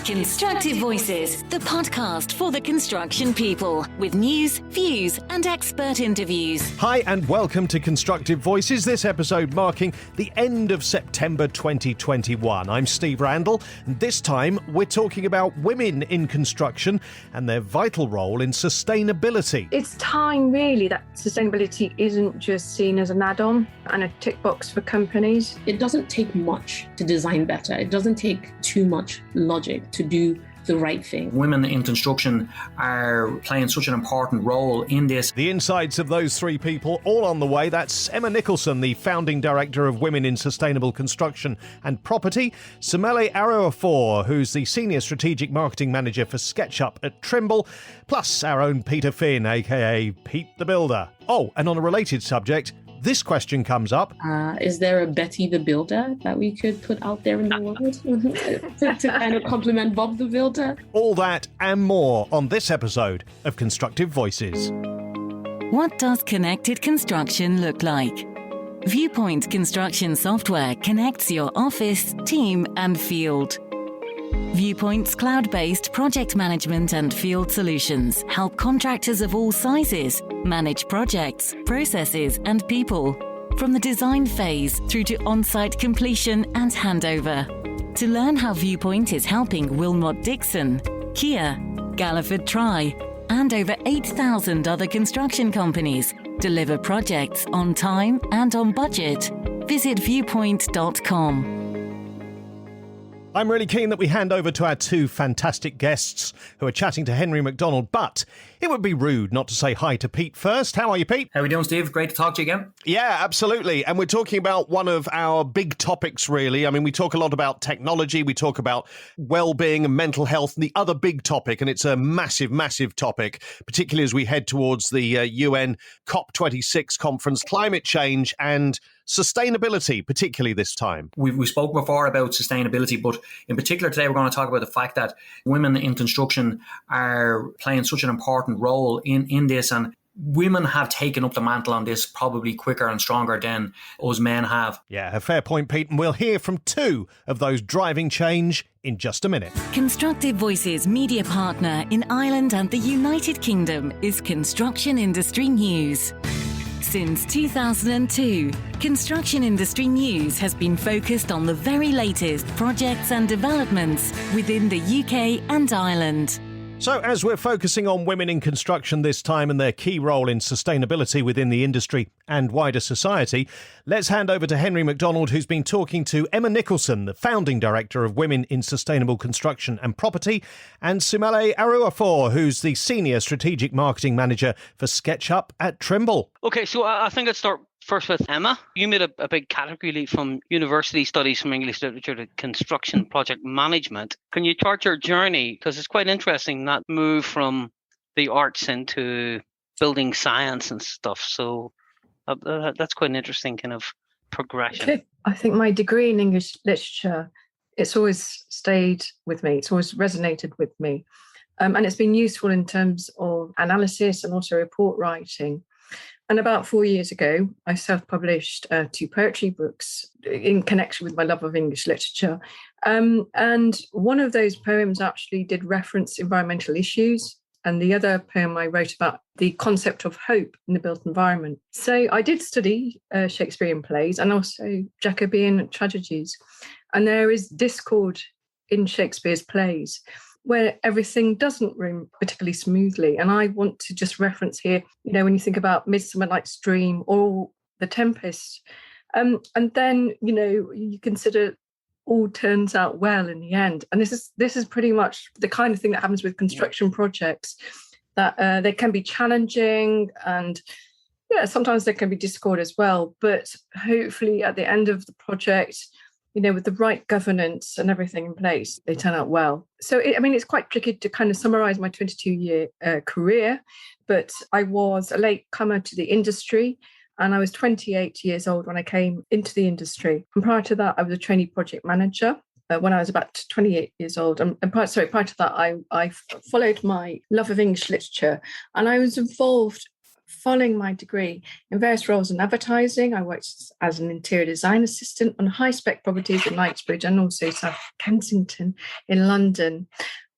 Constructive Voices, the podcast for the construction people, with news, views, and expert interviews. Hi, and welcome to Constructive Voices, this episode marking the end of September 2021. I'm Steve Randall, and this time we're talking about women in construction and their vital role in sustainability. It's time, really, that sustainability isn't just seen as an add-on and a tick box for companies. It doesn't take much to design better. It doesn't take too much logic to do the right thing. Women in construction are playing such an important role in this. The insides of those three people all on the way. That's Emma Nicholson, the founding director of Women in Sustainable Construction and Property, Simele Aroafor, who's the senior strategic marketing manager for SketchUp at Trimble, plus our own Peter Finn, aka Pete the Builder. Oh, and on a related subject, this question comes up. Is there a Betty the Builder that we could put out there in the world to kind of compliment Bob the Builder? All that and more on this episode of Constructive Voices. What does connected construction look like? Viewpoint Construction Software connects your office, team, and field. Viewpoint's cloud-based project management and field solutions help contractors of all sizes manage projects, processes, and people, from the design phase through to on-site completion and handover. To learn how Viewpoint is helping Wilmot Dixon, Kia, Galliford Try, and over 8,000 other construction companies deliver projects on time and on budget, visit viewpoint.com. I'm really keen that we hand over to our two fantastic guests who are chatting to Henry McDonald, but it would be rude not to say hi to Pete first. How are you, Pete? How are we doing, Steve? Great to talk to you again. Yeah, absolutely. And we're talking about one of our big topics, really. I mean, we talk a lot about technology, we talk about well-being and mental health, and the other big topic, and it's a massive, massive topic, particularly as we head towards the UN COP26 conference, climate change and sustainability, particularly this time. We've spoken before about sustainability, but in particular today we're going to talk about the fact that women in construction are playing such an important role in this, and women have taken up the mantle on this probably quicker and stronger than us men have. Yeah, a fair point, Pete, and we'll hear from two of those driving change in just a minute. Constructive Voices media partner in Ireland and the United Kingdom is Construction Industry News. Since 2002, Construction Industry News has been focused on the very latest projects and developments within the UK and Ireland. So as we're focusing on women in construction this time and their key role in sustainability within the industry and wider society, let's hand over to Henry McDonald, who's been talking to Emma Nicholson, the founding director of Women in Sustainable Construction and Property, and Simele Aroafor, who's the senior strategic marketing manager for SketchUp at Trimble. Okay, so I think I'd start first with Emma. You made a big category leap from university studies from English literature to construction project management. Can you chart your journey? Because it's quite interesting, that move from the arts into building science and stuff. So that's quite an interesting kind of progression. Okay. I think my degree in English literature, it's always stayed with me. It's always resonated with me. And it's been useful in terms of analysis and also report writing. And about 4 years ago, I self-published 2 poetry books in connection with my love of English literature. And one of those poems actually did reference environmental issues. And the other poem I wrote about the concept of hope in the built environment. So I did study Shakespearean plays and also Jacobean tragedies. And there is discord in Shakespeare's plays where everything doesn't run particularly smoothly. And I want to just reference here, when you think about Midsummer Night's Dream or The Tempest, and then, you consider all turns out well in the end. And this is pretty much the kind of thing that happens with construction projects, that they can be challenging and sometimes there can be discord as well. But hopefully at the end of the project, with the right governance and everything in place, they turn out well. So, it's quite tricky to kind of summarize my 22-year career, but I was a late comer to the industry and I was 28 years old when I came into the industry. And prior to that, I was a trainee project manager when I was about 28 years old. And prior to that, I followed my love of English literature and I was involved following my degree in various roles in advertising. I worked as an interior design assistant on high-spec properties in Knightsbridge and also South Kensington in London.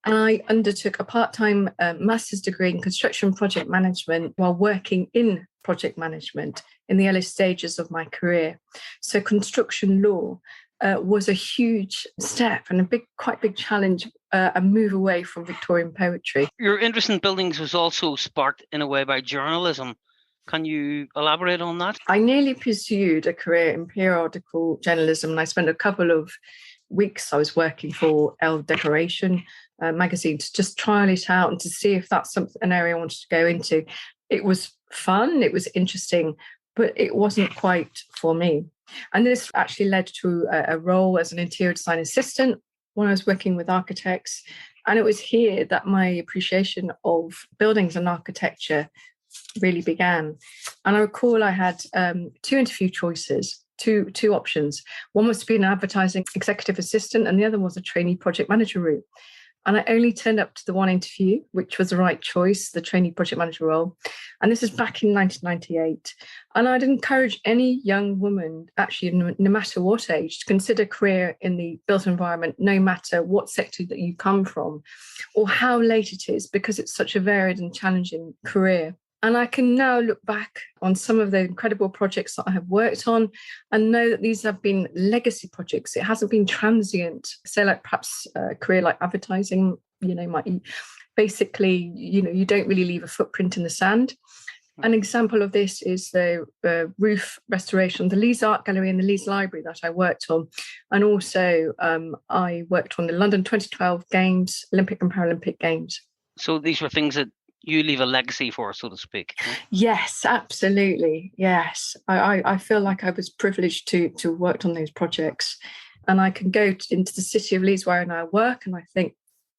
And I undertook a part-time master's degree in construction project management while working in project management in the early stages of my career. So construction law was a huge step and quite big challenge, a move away from Victorian poetry. Your interest in buildings was also sparked in a way by journalism. Can you elaborate on that? I nearly pursued a career in periodical journalism, and I spent a couple of weeks I was working for Elle Decoration magazine to just trial it out and to see if that's an area I wanted to go into. It was fun, it was interesting, but it wasn't quite for me. And this actually led to a role as an interior design assistant when I was working with architects. And it was here that my appreciation of buildings and architecture really began. And I recall I had two interview choices, two options. One was to be an advertising executive assistant, and the other was a trainee project manager route. And I only turned up to the one interview, which was the right choice, the trainee project manager role. And this is back in 1998. And I'd encourage any young woman, actually, no matter what age, to consider career in the built environment, no matter what sector that you come from or how late it is, because it's such a varied and challenging career. And I can now look back on some of the incredible projects that I have worked on and know that these have been legacy projects. It hasn't been transient. Say, like perhaps a career like advertising, might basically, you don't really leave a footprint in the sand. An example of this is the roof restoration, the Leeds Art Gallery and the Leeds Library that I worked on. And also I worked on the London 2012 Games, Olympic and Paralympic Games. So these were things that you leave a legacy for, so to speak. Yes, absolutely. Yes. I feel like I was privileged to work on those projects. And I can go into the city of Leeds where I now work, and I think,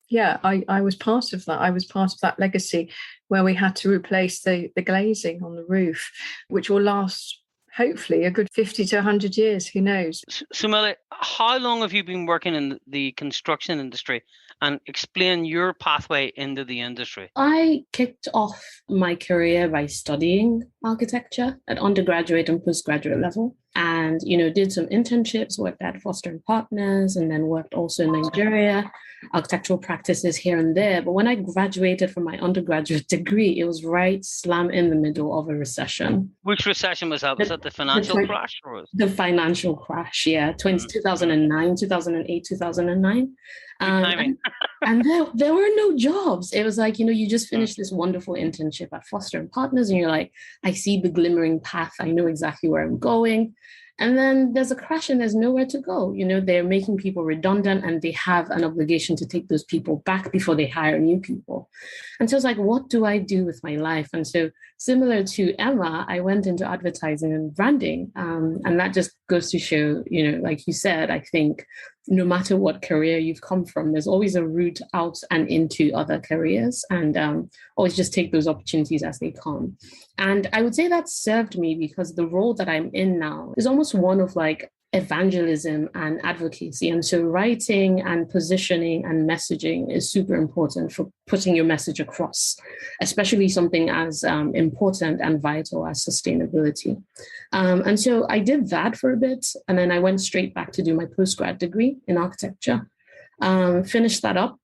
yeah, I was part of that. I was part of that legacy where we had to replace the glazing on the roof, which will last hopefully a good 50 to 100 years, who knows. So Melly, how long have you been working in the construction industry, and explain your pathway into the industry? I kicked off my career by studying architecture at undergraduate and postgraduate level, and did some internships, worked at Foster & Partners, and then worked also in Nigeria, architectural practices here and there. But when I graduated from my undergraduate degree, it was right slam in the middle of a recession. Which recession was that? Was that the financial crash? Or the financial crash, yeah, 2009, 2008, 2009. And there were no jobs. It was like, you just finished this wonderful internship at Foster & Partners, and you're like, I see the glimmering path. I know exactly where I'm going. And then there's a crash and there's nowhere to go. They're making people redundant, and they have an obligation to take those people back before they hire new people. And so it's like, what do I do with my life? And so similar to Emma, I went into advertising and branding. And that just goes to show, like you said, I think no matter what career you've come from, there's always a route out and into other careers, and always just take those opportunities as they come. And I would say that served me, because the role that I'm in now is almost one of like evangelism and advocacy. And so writing and positioning and messaging is super important for putting your message across, especially something as important and vital as sustainability. And so I did that for a bit, and then I went straight back to do my postgrad degree in architecture, finished that up.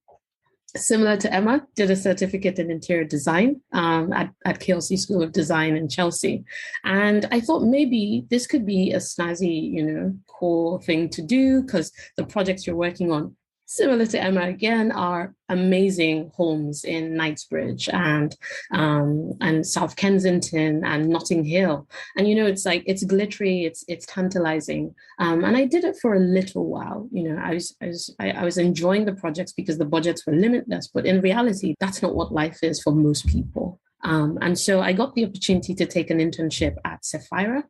Similar to Emma, did a certificate in interior design at KLC School of Design in Chelsea. And I thought maybe this could be a snazzy, cool thing to do, because the projects you're working on, similar to Emma again, are amazing homes in Knightsbridge and South Kensington and Notting Hill. And, it's like, it's glittery, it's tantalizing. And I did it for a little while. I was enjoying the projects because the budgets were limitless, but in reality, that's not what life is for most people. And so I got the opportunity to take an internship at Sapphira,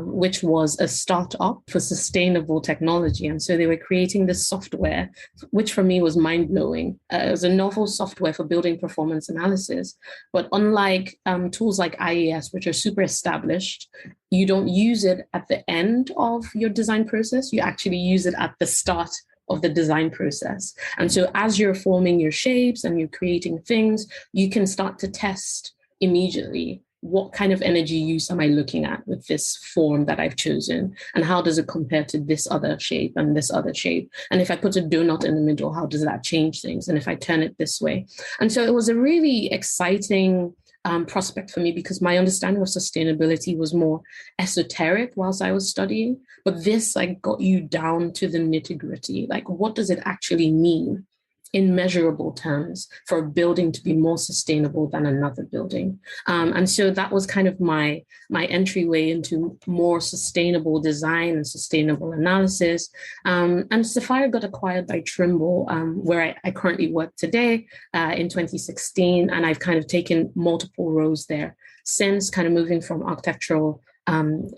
which was a startup for sustainable technology. And so they were creating this software, which for me was mind-blowing. It was a novel software for building performance analysis. But unlike tools like IES, which are super established, you don't use it at the end of your design process. You actually use it at the start of the design process. And so as you're forming your shapes and you're creating things, you can start to test immediately what kind of energy use am I looking at with this form that I've chosen? And how does it compare to this other shape and this other shape? And if I put a donut in the middle, how does that change things? And if I turn it this way? And so it was a really exciting prospect for me, because my understanding of sustainability was more esoteric whilst I was studying. But this like got you down to the nitty-gritty. Like, what does it actually mean in measurable terms for a building to be more sustainable than another building? And so that was kind of my entryway into more sustainable design and sustainable analysis. And Sapphire got acquired by Trimble, where I currently work today in 2016. And I've kind of taken multiple roles there since, kind of moving from architectural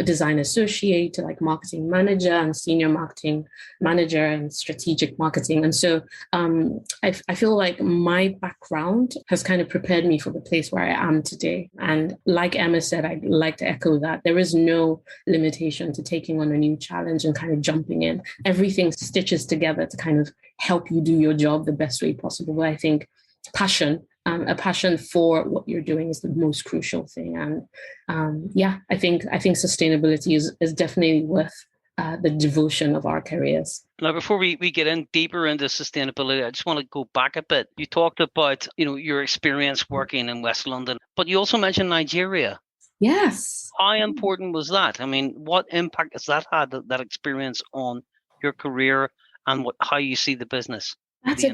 design associate to like marketing manager and senior marketing manager and strategic marketing. And so I feel like my background has kind of prepared me for the place where I am today. And like Emma said, I'd like to echo that. There is no limitation to taking on a new challenge and kind of jumping in. Everything stitches together to kind of help you do your job the best way possible. But I think a passion for what you're doing is the most crucial thing. And I think sustainability is definitely worth the devotion of our careers. Now, before we get in deeper into sustainability, I just want to go back a bit. You talked about, your experience working in West London, but you also mentioned Nigeria. Yes. How important was that? I mean, what impact has that had, that experience, on your career and how you see the business? That's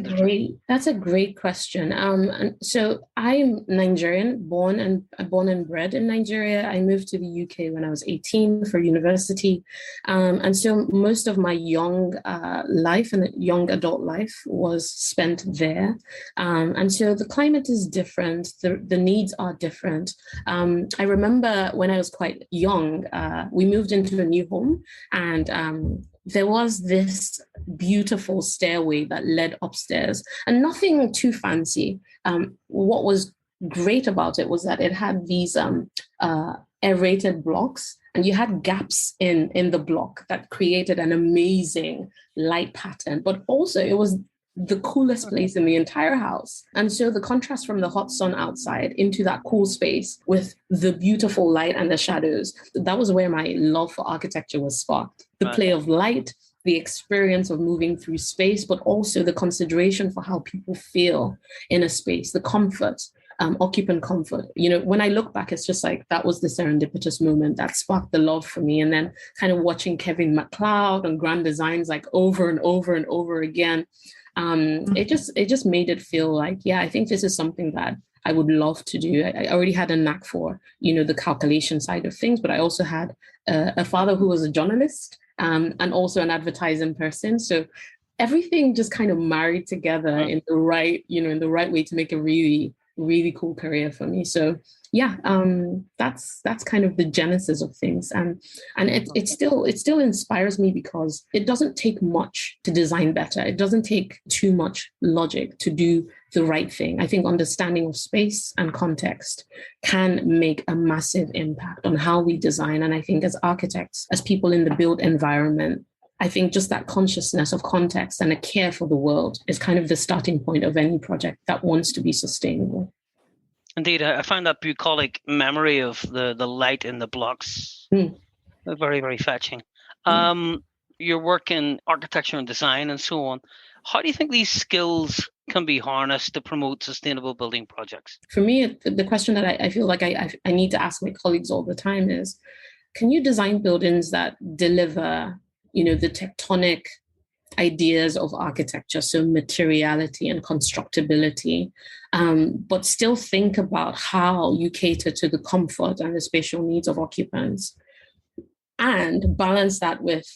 a great question. And so I'm Nigerian, born and bred in Nigeria. I moved to the UK when I was 18 for university. And so most of my young life and young adult life was spent there. And so the climate is different. The needs are different. I remember when I was quite young, we moved into a new home, and there was this beautiful stairway that led upstairs, and nothing too fancy. What was great about it was that it had these aerated blocks, and you had gaps in the block that created an amazing light pattern, but also it was the coolest place in the entire house. And so the contrast from the hot sun outside into that cool space with the beautiful light and the shadows, that was where my love for architecture was sparked. The play of light, the experience of moving through space, but also the consideration for how people feel in a space, the comfort, occupant comfort. When I look back, it's just like that was the serendipitous moment that sparked the love for me. And then kind of watching Kevin MacLeod and Grand Designs like over and over and over again, it just made it feel like, I think this is something that I would love to do. I already had a knack for, the calculation side of things, but I also had a father who was a journalist and also an advertising person. So everything just kind of married together in the right way to make a really, really cool career for me. So that's kind of the genesis of things. And it still inspires me, because it doesn't take much to design better. It doesn't take too much logic to do the right thing. I think understanding of space and context can make a massive impact on how we design. And I think as architects, as people in the built environment, I think just that consciousness of context and a care for the world is kind of the starting point of any project that wants to be sustainable. Indeed, I found that bucolic memory of the light in the blocks very, very fetching. Your work in architecture and design and so on, how do you think these skills can be harnessed to promote sustainable building projects? For me, the question that I feel like I need to ask my colleagues all the time is, can you design buildings that deliver, the tectonic ideas of architecture, so materiality and constructibility, but still think about how you cater to the comfort and the spatial needs of occupants, and balance that with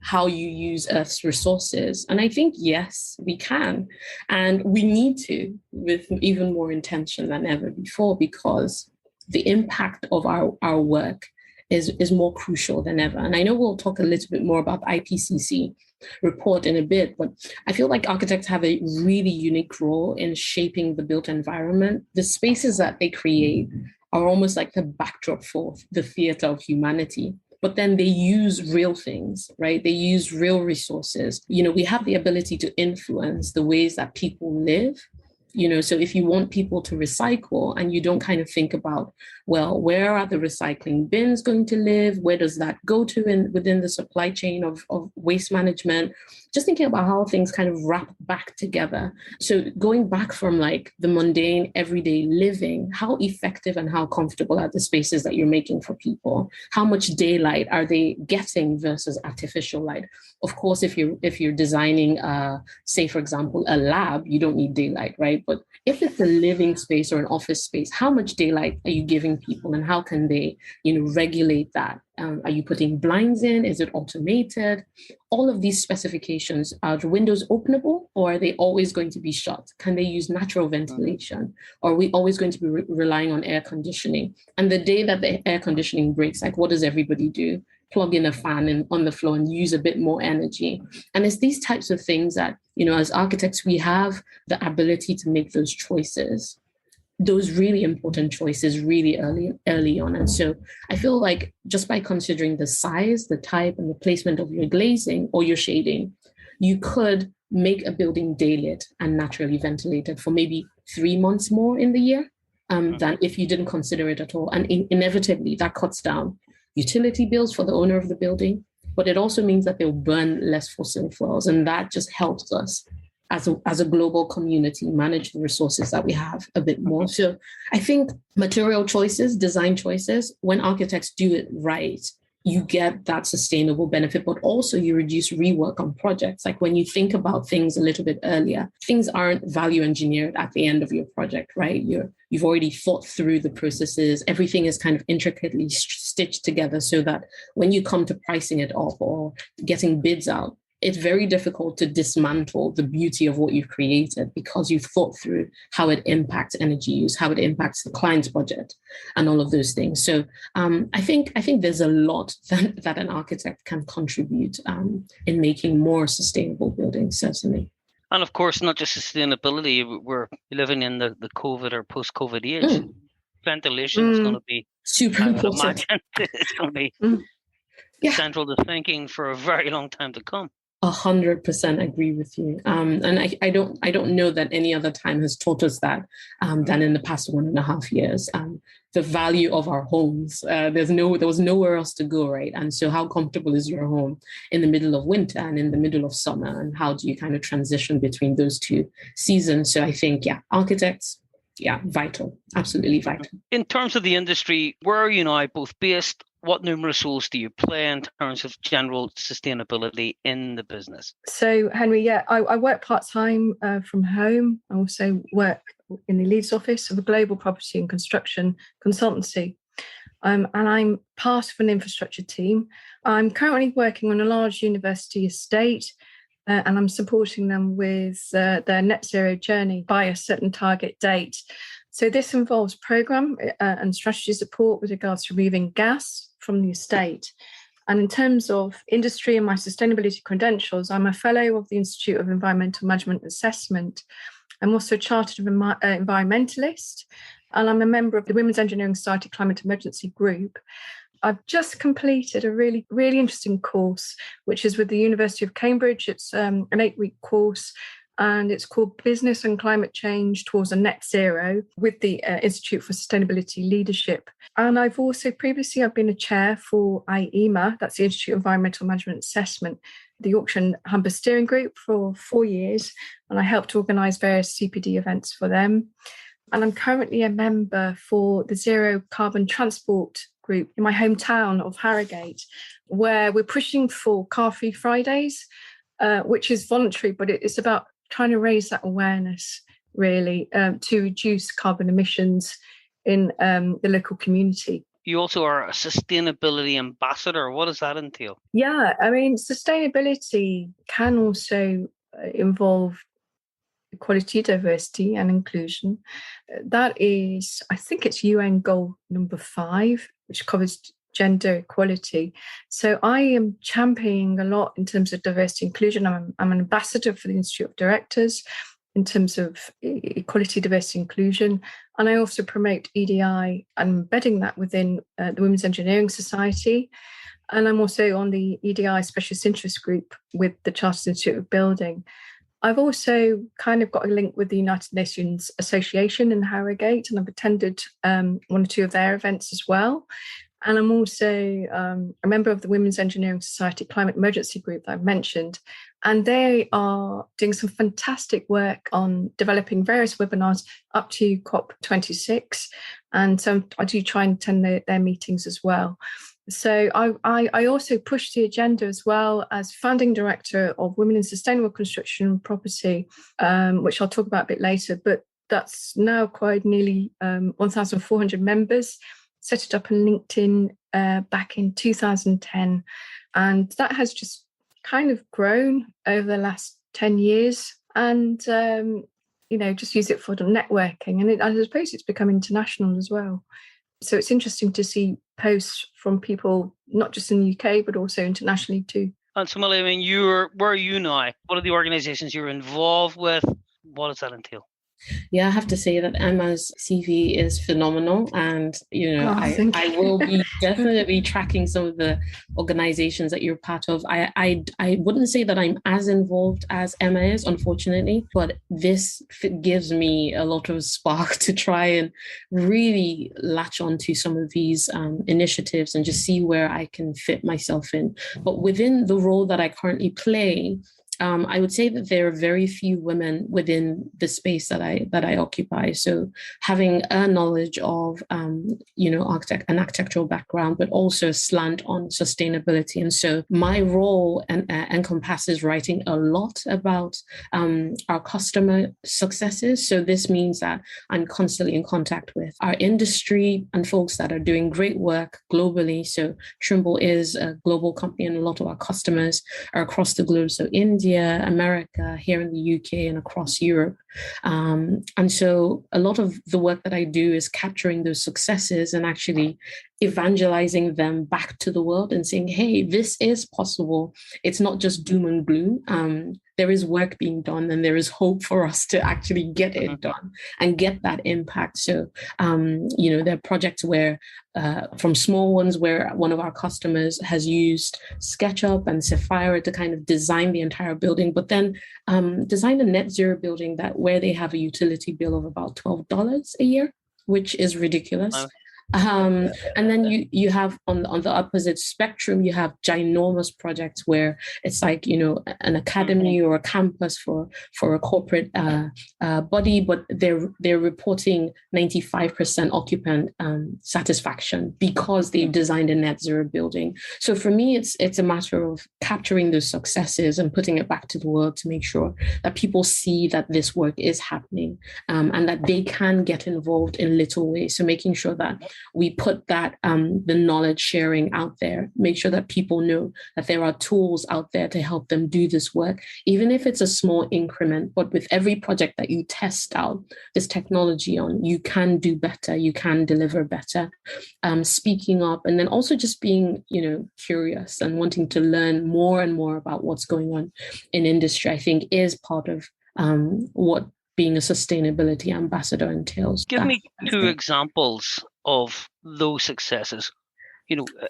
how you use Earth's resources? And I think, yes, we can. And we need to, with even more intention than ever before, because the impact of our work is more crucial than ever. And I know we'll talk a little bit more about the IPCC report in a bit, but I feel like architects have a really unique role in shaping the built environment. The spaces that they create are almost like the backdrop for the theater of humanity. But then they use real things, right? They use real resources. We have the ability to influence the ways that people live So if you want people to recycle and you don't kind of think about, well, where are the recycling bins going to live? Where does that go to within the supply chain of waste management? Just thinking about how things kind of wrap back together. So going back from like the mundane everyday living, how effective and how comfortable are the spaces that you're making for people? How much daylight are they getting versus artificial light? Of course, if you're designing, say, for example, a lab, you don't need daylight, right? But if it's a living space or an office space, how much daylight are you giving people and how can they, regulate that? Are you putting blinds in? Is it automated? All of these specifications, are the windows openable or are they always going to be shut? Can they use natural ventilation? Or are we always going to be relying on air conditioning? And the day that the air conditioning breaks, like what does everybody do? Plug in a fan on the floor and use a bit more energy. And it's these types of things that, as architects, we have the ability to make those choices, those really important choices really early on. And so I feel like just by considering the size, the type, and the placement of your glazing or your shading, you could make a building daylit and naturally ventilated for maybe 3 months more in the year than if you didn't consider it at all. And inevitably, that cuts down utility bills for the owner of the building, but it also means that they'll burn less fossil fuels. And that just helps us as a global community manage the resources that we have a bit more. So I think material choices, design choices, when architects do it right, you get that sustainable benefit, but also you reduce rework on projects. Like when you think about things a little bit earlier, things aren't value engineered at the end of your project, right? You've already thought through the processes. Everything is kind of intricately stitched together so that when you come to pricing it off or getting bids out, it's very difficult to dismantle the beauty of what you've created because you've thought through how it impacts energy use, how it impacts the client's budget, and all of those things. So I think there's a lot that an architect can contribute in making more sustainable buildings, certainly. And of course, not just sustainability, we're living in the COVID or post-COVID age. Ventilation is going to be super important. It's going to be central to thinking for a very long time to come. 100% agree with you. And I don't know that any other time has taught us that than in the past 1.5 years. The value of our homes. There was nowhere else to go, right? And so how comfortable is your home in the middle of winter and in the middle of summer? And how do you kind of transition between those two seasons? So I think, architects, vital, absolutely vital. In terms of the industry, where are you now both based? What numerous roles do you play in terms of general sustainability in the business? So, Henry, I work part-time from home. I also work in the Leeds office of a global property and construction consultancy. And I'm part of an infrastructure team. I'm currently working on a large university estate and I'm supporting them with their net zero journey by a certain target date. So this involves programme and strategy support with regards to removing gas from the estate. And in terms of industry and my sustainability credentials, I'm a fellow of the Institute of Environmental Management Assessment. I'm also a chartered environmentalist, and I'm a member of the Women's Engineering Society Climate Emergency Group. I've just completed a really, really interesting course, which is with the University of Cambridge. It's an 8-week course, and it's called Business and Climate Change Towards a Net Zero with the Institute for Sustainability Leadership. And I've also previously, I've been a chair for IEMA, that's the Institute of Environmental Management Assessment, the Yorkshire and Humber Steering Group for 4 years, and I helped organise various CPD events for them. And I'm currently a member for the Zero Carbon Transport Group in my hometown of Harrogate, where we're pushing for Car-Free Fridays, which is voluntary, but it's about trying to raise that awareness, really, to reduce carbon emissions in the local community. You also are a sustainability ambassador. What does that entail? Yeah, I mean, sustainability can also involve equality, diversity and inclusion. That is, I think it's UN goal number 5, which covers gender equality. So I am championing a lot in terms of diversity inclusion. I'm an ambassador for the Institute of Directors in terms of equality, diversity, inclusion. And I also promote EDI and embedding that within the Women's Engineering Society. And I'm also on the EDI Specialist Interest Group with the Chartered Institute of Building. I've also kind of got a link with the United Nations Association in Harrogate, and I've attended one or two of their events as well. And I'm also a member of the Women's Engineering Society Climate Emergency Group that I've mentioned. And they are doing some fantastic work on developing various webinars up to COP26. And so I do try and attend their meetings as well. So I also push the agenda as well as founding director of Women in Sustainable Construction and Property, which I'll talk about a bit later. But that's now quite nearly 1,400 members. Set it up on LinkedIn back in 2010. And that has just kind of grown over the last 10 years. And, just use it for the networking. And I suppose it's become international as well. So it's interesting to see posts from people, not just in the UK, but also internationally too. And so, Molly, I mean, where are you now? What are the organisations you're involved with? What does that entail? Yeah, I have to say that Emma's CV is phenomenal. And, I will be definitely tracking some of the organizations that you're part of. I wouldn't say that I'm as involved as Emma is, unfortunately, but this gives me a lot of spark to try and really latch onto some of these initiatives and just see where I can fit myself in. But within the role that I currently play, I would say that there are very few women within the space that I occupy. So having a knowledge of, an architectural background, but also a slant on sustainability. And so my role encompasses writing a lot about our customer successes. So this means that I'm constantly in contact with our industry and folks that are doing great work globally. So Trimble is a global company, and a lot of our customers are across the globe. So India, America, here in the UK, and across Europe. And so a lot of the work that I do is capturing those successes and actually evangelizing them back to the world and saying, hey, this is possible. It's not just doom and gloom. There is work being done, and there is hope for us to actually get it done and get that impact. So, there are projects where, from small ones where one of our customers has used SketchUp and Sapphire to kind of design the entire building, but then design a net zero building where they have a utility bill of about $12 a year, which is ridiculous. Wow. And then you have on the opposite spectrum, you have ginormous projects where it's like, an academy or a campus for a corporate body, but they're reporting 95% occupant satisfaction because they've designed a net zero building. So for me, it's a matter of capturing those successes and putting it back to the world to make sure that people see that this work is happening, and that they can get involved in little ways. So making sure that we put that the knowledge sharing out there, make sure that people know that there are tools out there to help them do this work, even if it's a small increment. But with every project that you test out this technology on, you can do better, you can deliver better. Speaking up, and then also just being, curious and wanting to learn more and more about what's going on in industry, I think is part of what being a sustainability ambassador entails. Give me two examples of those successes,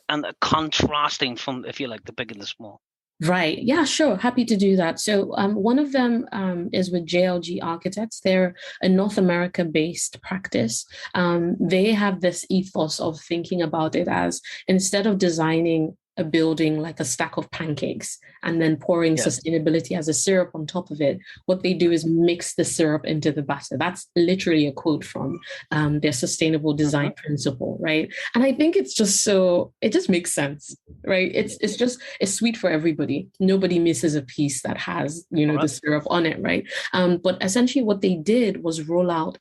and contrasting from, if you like, the big and the small. Right. Yeah, sure. Happy to do that. So one of them is with JLG Architects. They're a North America-based practice. They have this ethos of thinking about it as, instead of designing a building like a stack of pancakes and then pouring sustainability as a syrup on top of it, what they do is mix the syrup into the batter. That's literally a quote from their sustainable design principle, right? And I think it's just it just makes sense, right? It's sweet for everybody. Nobody misses a piece that has, the syrup on it, right? But essentially what they did was roll out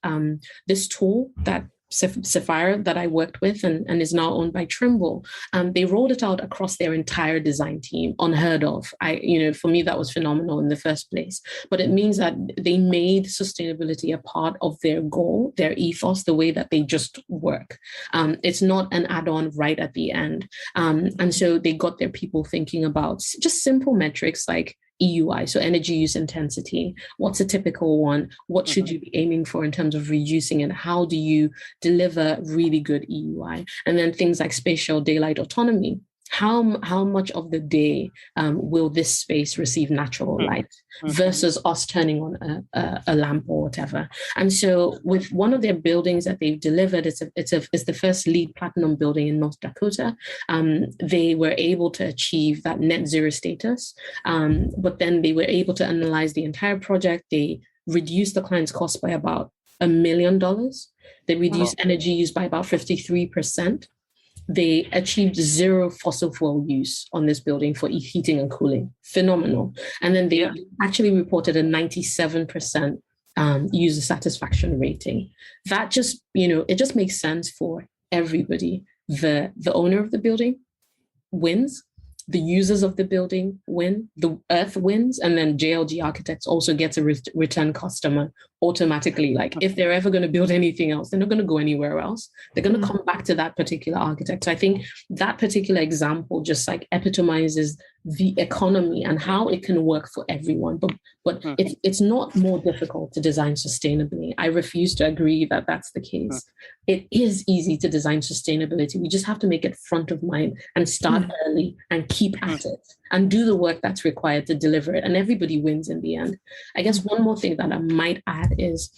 this tool that Sapphire that I worked with and is now owned by Trimble. They rolled it out across their entire design team, unheard of. For me, that was phenomenal in the first place. But it means that they made sustainability a part of their goal, their ethos, the way that they just work. It's not an add-on right at the end. And so they got their people thinking about just simple metrics like EUI, so energy use intensity. What's a typical one? What should you be aiming for in terms of reducing it? How do you deliver really good EUI? And then things like spatial daylight autonomy. how much of the day will this space receive natural light versus us turning on a lamp or whatever. And so with one of their buildings that they've delivered, it's the first LEED Platinum building in North Dakota. They were able to achieve that net zero status, but then they were able to analyze the entire project. They reduced the client's cost by about $1 million. They reduced energy use by about 53%. They achieved zero fossil fuel use on this building for heating and cooling. Phenomenal. And then they actually reported a 97% user satisfaction rating. That just, it just makes sense for everybody. The owner of the building wins. The users of the building win, the earth wins, and then JLG Architects also gets a return customer automatically. Like if they're ever going to build anything else, they're not going to go anywhere else. They're going to come back to that particular architect. So I think that particular example just like epitomizes the economy and how it can work for everyone. But it's not more difficult to design sustainably. I refuse to agree that that's the case. It is easy to design sustainability. We just have to make it front of mind and start early and keep at it and do the work that's required to deliver it. And everybody wins in the end. I guess one more thing that I might add is,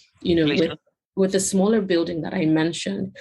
with the smaller building that I mentioned,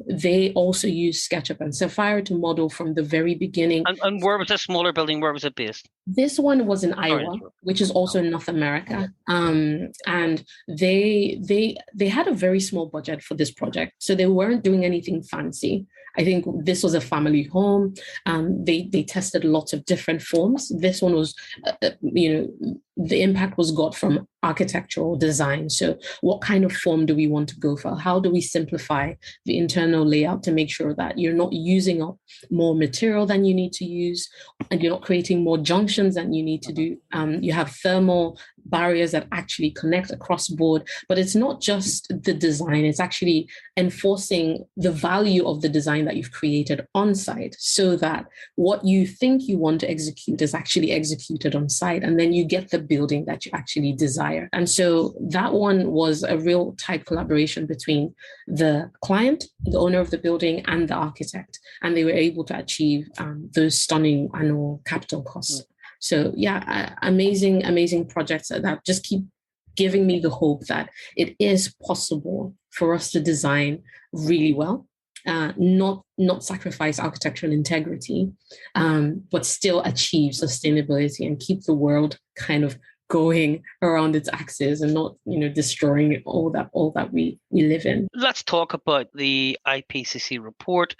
they also use SketchUp and Sapphire to model from the very beginning. And where was this smaller building? Where was it based? This one was in Iowa, which is also in North America. And they had a very small budget for this project. So they weren't doing anything fancy. I think this was a family home. They tested lots of different forms. This one was, the impact was got from architectural design. So what kind of form do we want to go for? How do we simplify the internal layout to make sure that you're not using up more material than you need to use and you're not creating more junctions than you need to do? You have thermal barriers that actually connect across board, but it's not just the design, it's actually enforcing the value of the design that you've created on site so that what you think you want to execute is actually executed on site, and then you get the building that you actually desire. And so that one was a real tight collaboration between the client, the owner of the building, and the architect, and they were able to achieve those stunning annual capital costs. So amazing projects that just keep giving me the hope that it is possible for us to design really well, not sacrifice architectural integrity, but still achieve sustainability and keep the world kind of going around its axis and not, destroying all that we live in. Let's talk about the IPCC report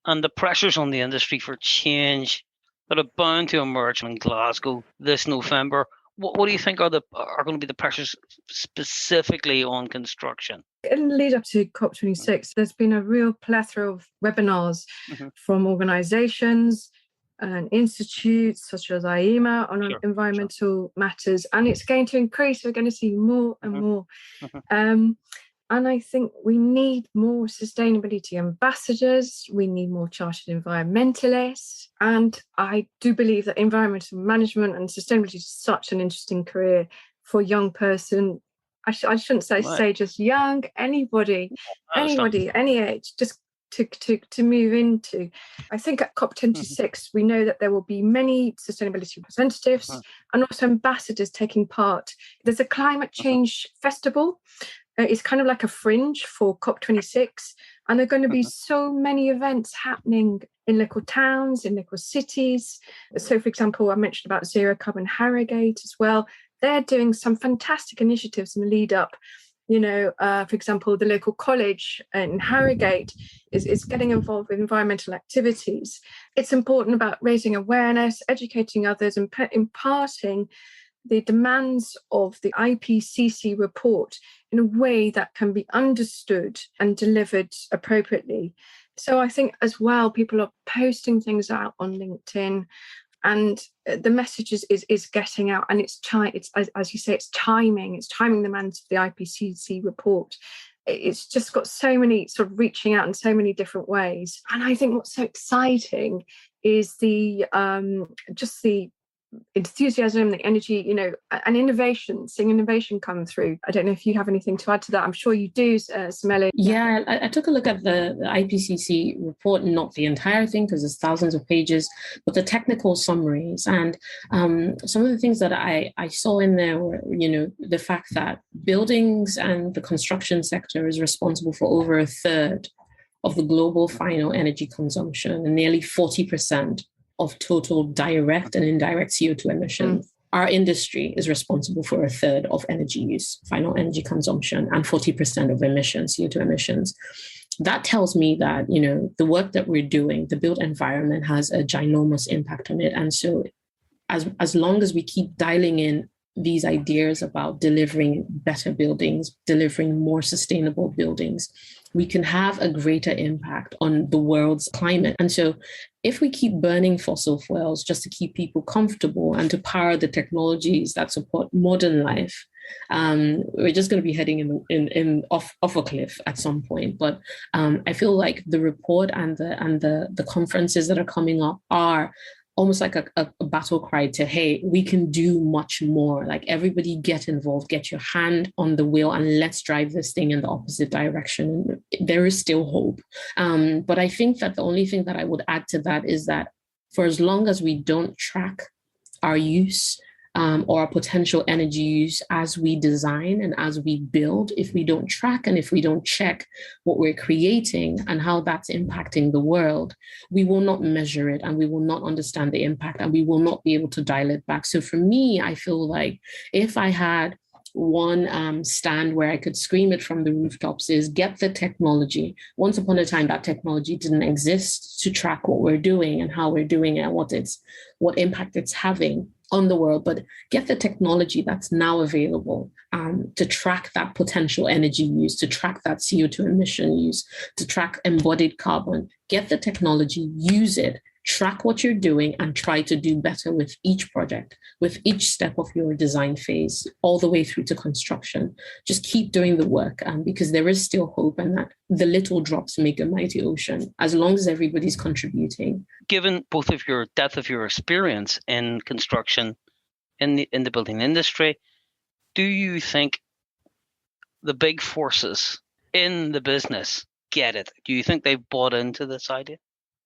and the pressures on the industry for change that are bound to emerge in Glasgow this November. What do you think are going to be the pressures specifically on construction? In the lead up to COP26, there's been a real plethora of webinars from organisations and institutes such as IEMA on environmental matters, and it's going to increase. We're going to see more and more. And I think we need more sustainability ambassadors. We need more chartered environmentalists. And I do believe that environmental management and sustainability is such an interesting career for a young person. I shouldn't say just young, anybody, any age, just to move into. I think at COP26, we know that there will be many sustainability representatives and also ambassadors taking part. There's a climate change festival. It's kind of like a fringe for COP26, and there are going to be so many events happening in local towns, in local cities. So, for example, I mentioned about Zero Carbon Harrogate as well. They're doing some fantastic initiatives in the lead up. For example, the local college in Harrogate is getting involved with environmental activities. It's important about raising awareness, educating others, and imparting the demands of the IPCC report in a way that can be understood and delivered appropriately. So I think as well, people are posting things out on LinkedIn, and the message is getting out, and it's as you say, it's timing the demands of the IPCC report. It's just got so many sort of reaching out in so many different ways. And I think what's so exciting is the enthusiasm, the energy, and innovation, seeing innovation come through. I don't know if you have anything to add to that. I'm sure you do, Samela. Yeah, I took a look at the IPCC report, not the entire thing because there's thousands of pages, but the technical summaries. And some of the things that I saw in there were, the fact that buildings and the construction sector is responsible for over a third of the global final energy consumption and nearly 40% of total direct and indirect CO2 emissions. Our industry is responsible for a third of energy use, final energy consumption, and 40% of emissions, CO2 emissions. That tells me that, the work that we're doing, the built environment has a ginormous impact on it. And so as long as we keep dialing in these ideas about delivering better buildings, delivering more sustainable buildings, we can have a greater impact on the world's climate. And so if we keep burning fossil fuels just to keep people comfortable and to power the technologies that support modern life, we're just going to be heading in off a cliff at some point. But I feel like the report and the conferences that are coming up are almost like a battle cry to, hey, we can do much more. Like, everybody get involved, get your hand on the wheel, and let's drive this thing in the opposite direction. There is still hope. But I think that the only thing that I would add to that is that for as long as we don't track our use or our potential energy use as we design and as we build, if we don't track and if we don't check what we're creating and how that's impacting the world, we will not measure it and we will not understand the impact and we will not be able to dial it back. So for me, I feel like if I had one stand where I could scream it from the rooftops is get the technology. Once upon a time, that technology didn't exist to track what we're doing and how we're doing it and what impact it's having on the world, but get the technology that's now available to track that potential energy use, to track that CO2 emission use, to track embodied carbon. Get the technology, use it, track what you're doing, and try to do better with each project, with each step of your design phase, all the way through to construction. Just keep doing the work because there is still hope, and that the little drops make a mighty ocean as long as everybody's contributing. Given both of your depth of your experience in construction, in the building industry, do you think the big forces in the business get it? Do you think they've bought into this idea?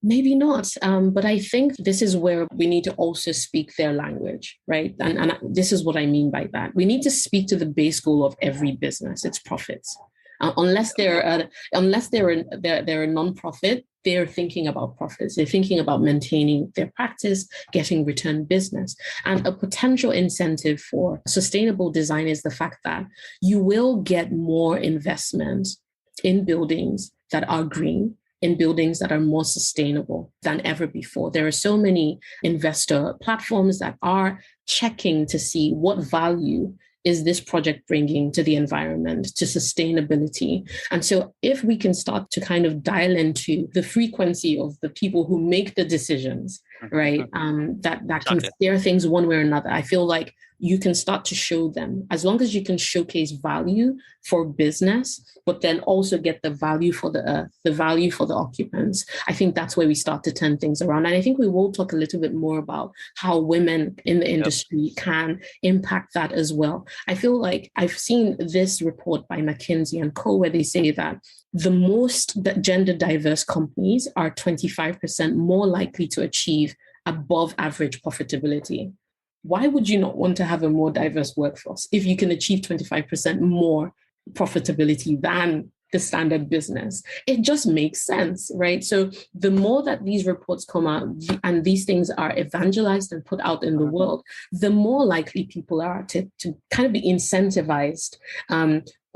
Maybe not, but I think this is where we need to also speak their language, right? And this is what I mean by that. We need to speak to the base goal of every business, it's profits. Unless they're a non-profit, they're thinking about profits. They're thinking about maintaining their practice, getting return business. And a potential incentive for sustainable design is the fact that you will get more investment in buildings that are green, in buildings that are more sustainable than ever before. There are so many investor platforms that are checking to see what value is this project bringing to the environment, to sustainability. And so if we can start to kind of dial into the frequency of the people who make the decisions, right, that can steer things one way or another, I feel like you can start to show them, as long as you can showcase value for business, but then also get the value for the earth, the value for the occupants. I think that's where we start to turn things around. And I think we will talk a little bit more about how women in the industry can impact that as well. I feel like I've seen this report by McKinsey and Co., where they say that the most gender diverse companies are 25% more likely to achieve above average profitability. Why would you not want to have a more diverse workforce if you can achieve 25% more profitability than the standard business? It just makes sense, right? So the more that these reports come out and these things are evangelized and put out in the world, the more likely people are to kind of be incentivized,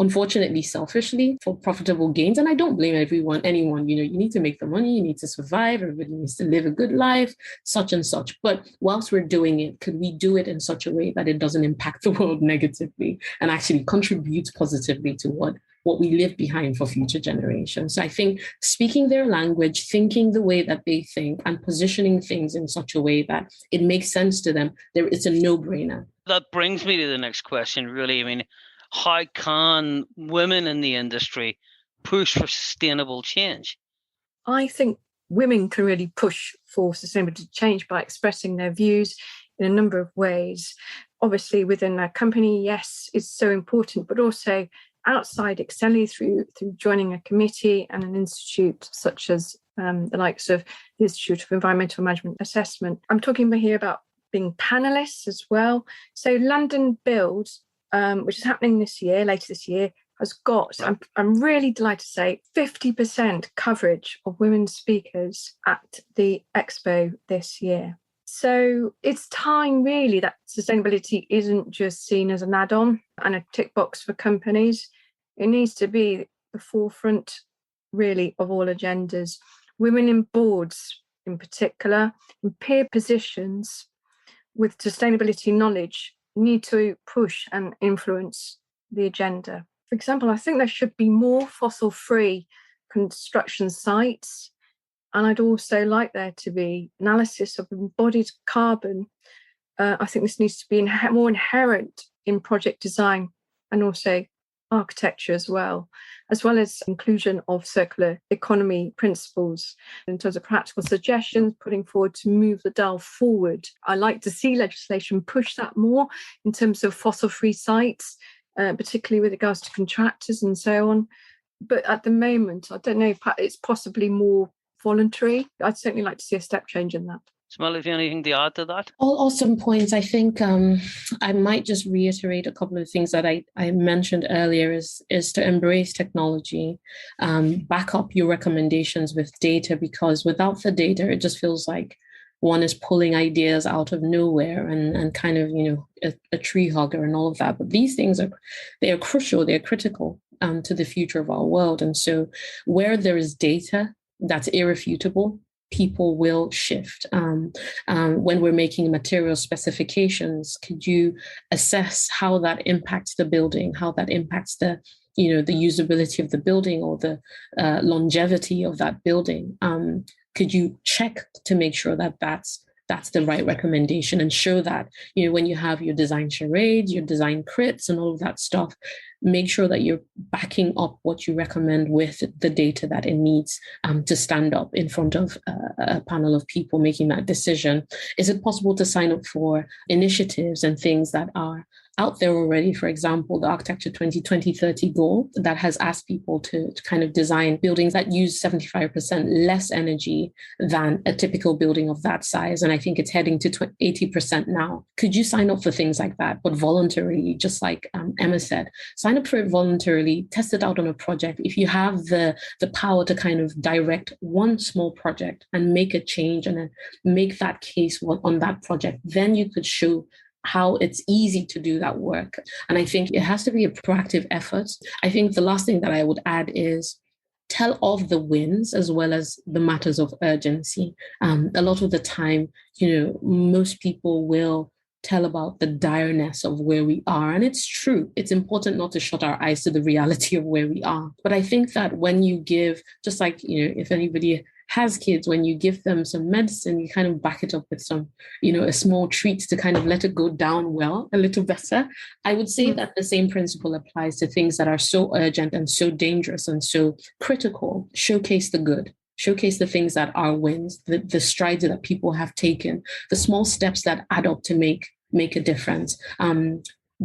unfortunately, selfishly, for profitable gains. And I don't blame anyone, you need to make the money, you need to survive, everybody needs to live a good life, such and such. But whilst we're doing it, could we do it in such a way that it doesn't impact the world negatively and actually contributes positively to what we leave behind for future generations? So I think speaking their language, thinking the way that they think, and positioning things in such a way that it makes sense to them, it's a no-brainer. That brings me to the next question, really. I mean, how can women in the industry push for sustainable change? I think women can really push for sustainable change by expressing their views in a number of ways. Obviously, within a company, yes, it's so important, but also outside excelling through joining a committee and an institute such as the likes of the Institute of Environmental Management Assessment. I'm talking here about being panelists as well. So London Build, which is happening later this year, has got, I'm really delighted to say, 50% coverage of women speakers at the expo this year. So it's time really that sustainability isn't just seen as an add-on and a tick box for companies. It needs to be the forefront really of all agendas. Women in boards in particular, in peer positions with sustainability knowledge need to push and influence the agenda. For example, I think there should be more fossil-free construction sites. And I'd also like there to be analysis of embodied carbon. I think this needs to be more inherent in project design and also architecture as well as inclusion of circular economy principles in terms of practical suggestions putting forward to move the dial forward. I like to see legislation push that more in terms of fossil-free sites, particularly with regards to contractors and so on. But at the moment, I don't know, it's possibly more voluntary. I'd certainly like to see a step change in that. Smell, if you have anything to add to that? All awesome points. I think I might just reiterate a couple of things that I mentioned earlier is to embrace technology, back up your recommendations with data, because without the data, it just feels like one is pulling ideas out of nowhere and kind of, a tree hugger and all of that. But these things they are crucial, they're critical to the future of our world. And so where there is data that's irrefutable, people will shift. When we're making material specifications, could you assess how that impacts the building, how that impacts the usability of the building or the longevity of that building? Could you check to make sure that that's the right recommendation and show that, when you have your design charades, your design crits and all of that stuff, make sure that you're backing up what you recommend with the data that it needs to stand up in front of a panel of people making that decision. Is it possible to sign up for initiatives and things that are out there already? For example, the Architecture 2020-30 goal that has asked people to kind of design buildings that use 75% less energy than a typical building of that size. And I think it's heading to 80% now. Could you sign up for things like that, but voluntarily, just like Emma said? Sign up for it voluntarily, test it out on a project. If you have the power to kind of direct one small project and make a change and then make that case on that project, then you could show how it's easy to do that work. And I think it has to be a proactive effort. I think the last thing that I would add is tell of the wins as well as the matters of urgency. A lot of the time, most people will tell about the direness of where we are. And it's true. It's important not to shut our eyes to the reality of where we are. But I think that when you give, just like, if anybody has kids, when you give them some medicine, you kind of back it up with some, a small treat to kind of let it go down well, a little better. I would say that the same principle applies to things that are so urgent and so dangerous and so critical. Showcase the good. Showcase the things that are wins, the strides that people have taken, the small steps that add up to make a difference.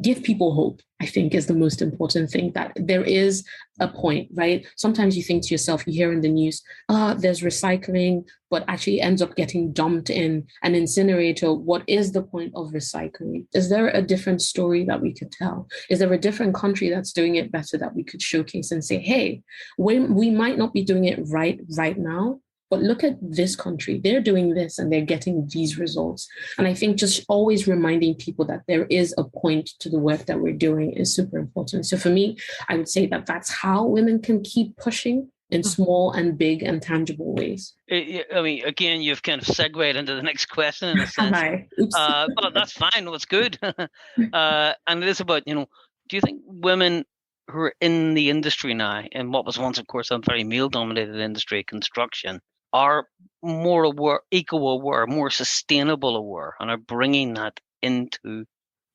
Give people hope, I think, is the most important thing, that there is a point, right? Sometimes you think to yourself, you hear in the news, there's recycling, but actually ends up getting dumped in an incinerator. What is the point of recycling? Is there a different story that we could tell? Is there a different country that's doing it better that we could showcase and say, hey, we might not be doing it right now, but look at this country, they're doing this and they're getting these results. And I think just always reminding people that there is a point to the work that we're doing is super important. So for me, I would say that that's how women can keep pushing in small and big and tangible ways. I mean, again, you've kind of segued into the next question in a sense. But that's fine. It's good. And it is about, do you think women who are in the industry now, in what was once, of course, a very male-dominated industry, construction, are more aware, eco-aware, more sustainable aware, and are bringing that into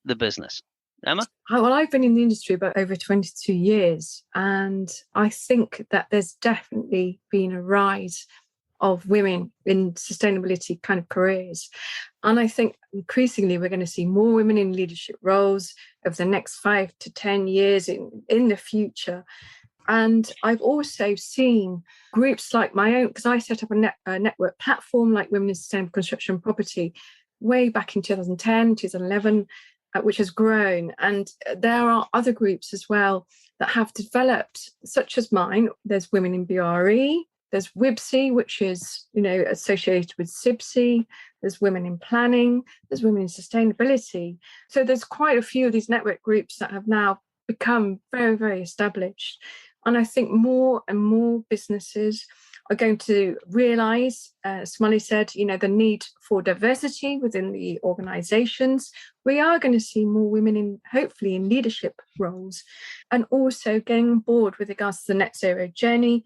the business? Emma? Well, I've been in the industry about over 22 years, and I think that there's definitely been a rise of women in sustainability kind of careers. And I think increasingly we're going to see more women in leadership roles over the next 5 to 10 years in the future. And I've also seen groups like my own, because I set up a network platform like Women in Sustainable Construction and Property way back in 2010, 2011, which has grown. And there are other groups as well that have developed, such as mine. There's Women in BRE, there's WIBC, which is, associated with CIBC. There's Women in Planning, there's Women in Sustainability. So there's quite a few of these network groups that have now become very, very established. And I think more and more businesses are going to realise, as Molly said, the need for diversity within the organisations. We are going to see more women hopefully in leadership roles, and also getting on board with regards to the net zero journey.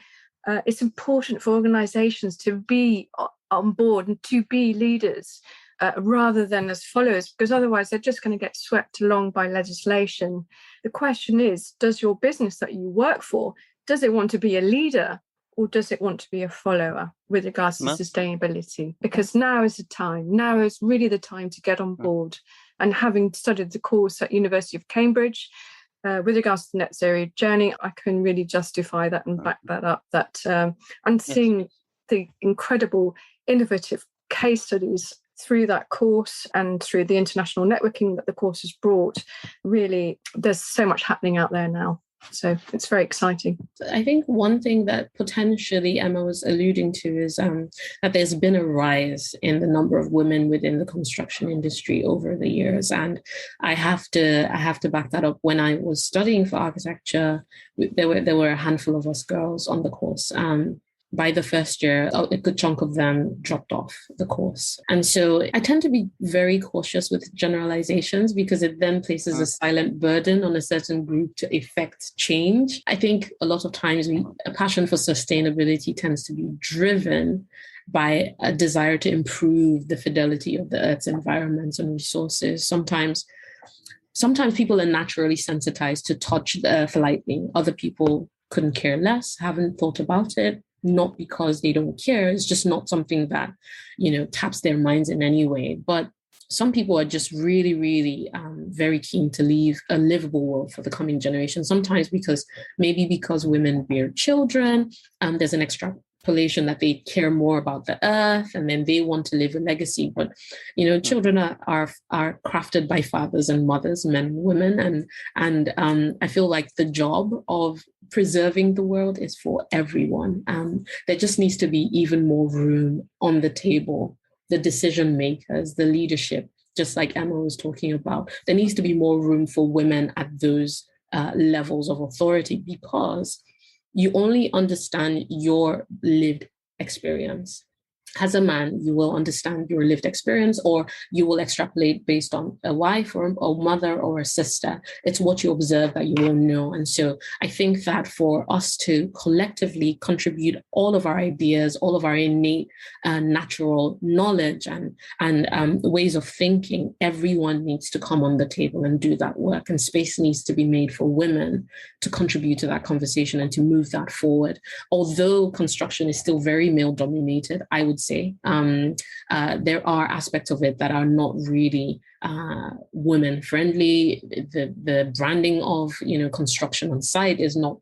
It's important for organisations to be on board and to be leaders rather than as followers, because otherwise they're just going to get swept along by legislation. The question is, does your business that you work for, does it want to be a leader or does it want to be a follower with regards to sustainability? Because now is the time. Now is really the time to get on board. And having studied the course at University of Cambridge, with regards to the net zero journey, I can really justify that and back that up. And seeing the incredible innovative case studies through that course and through the international networking that the course has brought, really, there's so much happening out there now. So it's very exciting. I think one thing that potentially Emma was alluding to is that there's been a rise in the number of women within the construction industry over the years. And I have to back that up. When I was studying for architecture, there were a handful of us girls on the course. By the first year, a good chunk of them dropped off the course. And so I tend to be very cautious with generalizations because it then places a silent burden on a certain group to effect change. I think a lot of times a passion for sustainability tends to be driven by a desire to improve the fidelity of the Earth's environments and resources. Sometimes people are naturally sensitized to touch the Earth lightly. Other people couldn't care less, haven't thought about it. Not because they don't care, it's just not something that, taps their minds in any way. But some people are just really, really very keen to leave a livable world for the coming generation. Sometimes because women bear children, there's an extrapolation that they care more about the earth and then they want to leave a legacy. But, children are crafted by fathers and mothers, men and women. And I feel like the job of preserving the world is for everyone. There just needs to be even more room on the table. The decision makers, the leadership, just like Emma was talking about, there needs to be more room for women at those levels of authority, because you only understand your lived experience. As a man, you will understand your lived experience, or you will extrapolate based on a wife or a mother or a sister. It's what you observe that you will know. And so I think that for us to collectively contribute all of our ideas, all of our innate natural knowledge and ways of thinking, everyone needs to come on the table and do that work. And space needs to be made for women to contribute to that conversation and to move that forward. Although construction is still very male-dominated, I would say there are aspects of it that are not really women friendly. The branding of construction on site has not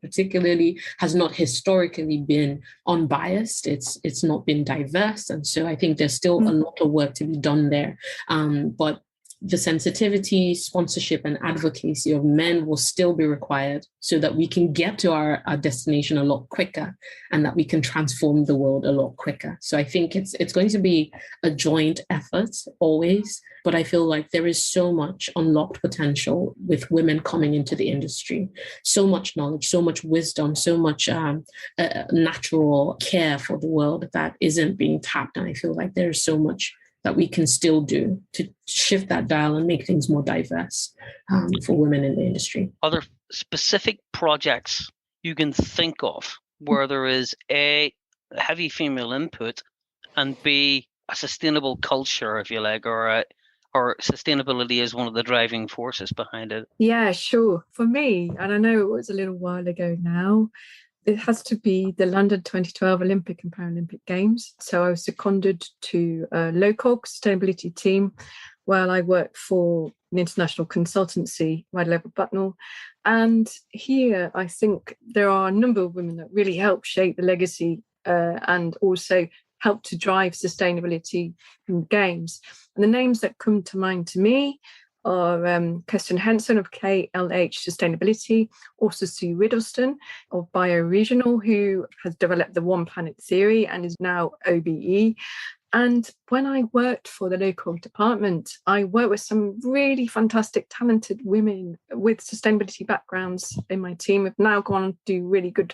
historically been unbiased. It's not been diverse, and so I think there's still a lot of work to be done there. But the sensitivity, sponsorship, and advocacy of men will still be required so that we can get to our destination a lot quicker and that we can transform the world a lot quicker. So I think it's going to be a joint effort always, but I feel like there is so much unlocked potential with women coming into the industry, so much knowledge, so much wisdom, so much natural care for the world that isn't being tapped. And I feel like there's so much that we can still do to shift that dial and make things more diverse for women in the industry. Are there specific projects you can think of where there is A, heavy female input, and B, a sustainable culture, if you like, or sustainability is one of the driving forces behind it? Yeah, sure. For me, and I know it was a little while ago now, It has to be the London 2012 Olympic and Paralympic Games. So I was seconded to a local sustainability team while I worked for an international consultancy, Wide Level Bucknell. And here, I think there are a number of women that really help shape the legacy and also help to drive sustainability in games. And the names that come to mind to me are Kirsten Henson of KLH Sustainability, also Sue Riddleston of Bioregional, who has developed the One Planet theory and is now OBE. And when I worked for the local department, I worked with some really fantastic, talented women with sustainability backgrounds in my team, have now gone on to do really good,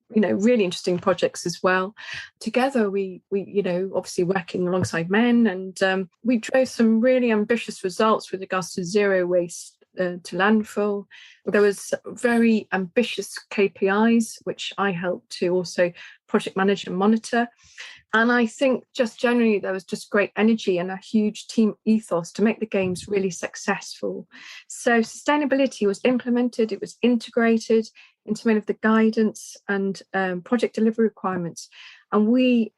really interesting projects as well. Together, we obviously working alongside men, and we drove some really ambitious results with regards to zero waste to landfill. There was very ambitious KPIs, which I helped to also project manage and monitor. And I think just generally there was just great energy and a huge team ethos to make the games really successful. So sustainability was implemented, it was integrated into many of the guidance and project delivery requirements. And we